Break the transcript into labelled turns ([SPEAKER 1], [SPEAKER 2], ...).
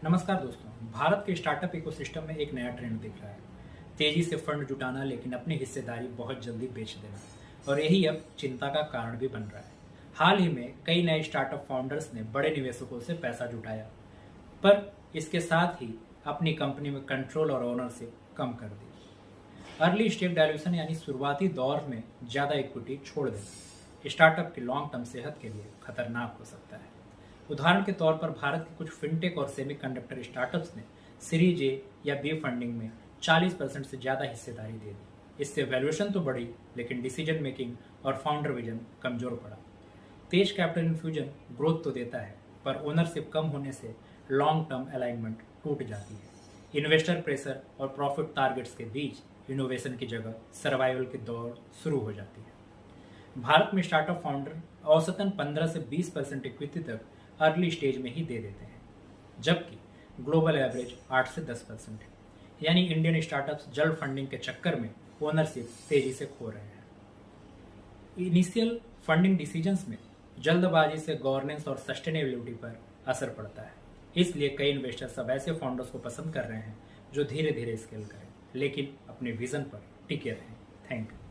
[SPEAKER 1] नमस्कार दोस्तों। भारत के स्टार्टअप इकोसिस्टम में एक नया ट्रेंड दिख रहा है। तेजी से फंड जुटाना, लेकिन अपनी हिस्सेदारी बहुत जल्दी बेच देना, और यही अब चिंता का कारण भी बन रहा है। हाल ही में कई नए स्टार्टअप फाउंडर्स ने बड़े निवेशकों से पैसा जुटाया, पर इसके साथ ही अपनी कंपनी में कंट्रोल और ओनरशिप कम कर दी। अर्ली स्टेज डायल्यूशन यानी शुरुआती दौर में ज़्यादा इक्विटी छोड़ देना स्टार्टअप की लॉन्ग टर्म सेहत के लिए खतरनाक हो सकता है। उदाहरण के तौर पर भारत के कुछ फिनटेक और सेमीकंडक्टर स्टार्टअप्स ने सीरीज ए या बी फंडिंग में 40% से ज़्यादा हिस्सेदारी दे दी। इससे वैल्यूएशन तो बढ़ी, लेकिन डिसीजन मेकिंग और फाउंडर विजन कमजोर पड़ा। तेज कैपिटल इन्फ्यूजन ग्रोथ तो देता है, पर ओनरशिप कम होने से लॉन्ग टर्म अलाइनमेंट टूट जाती है। इन्वेस्टर प्रेशर और प्रॉफिट टारगेट्स के बीच इनोवेशन की जगह सर्वाइवल की दौड़ शुरू हो जाती है। भारत में स्टार्टअप फाउंडर औसतन 15 से 20% इक्विटी तक अर्ली स्टेज में ही दे देते हैं, जबकि ग्लोबल एवरेज 8 से 10% है। यानी इंडियन स्टार्टअप्स जल्द फंडिंग के चक्कर में ओनरशिप तेजी से खो रहे हैं। इनिशियल फंडिंग डिसीजंस में जल्दबाजी से गवर्नेंस और सस्टेनेबिलिटी पर असर पड़ता है। इसलिए कई इन्वेस्टर्स अब ऐसे फाउंडर्स को पसंद कर रहे हैं जो धीरे धीरे स्केल करें, लेकिन अपने विजन पर टिके रहें। Thank you.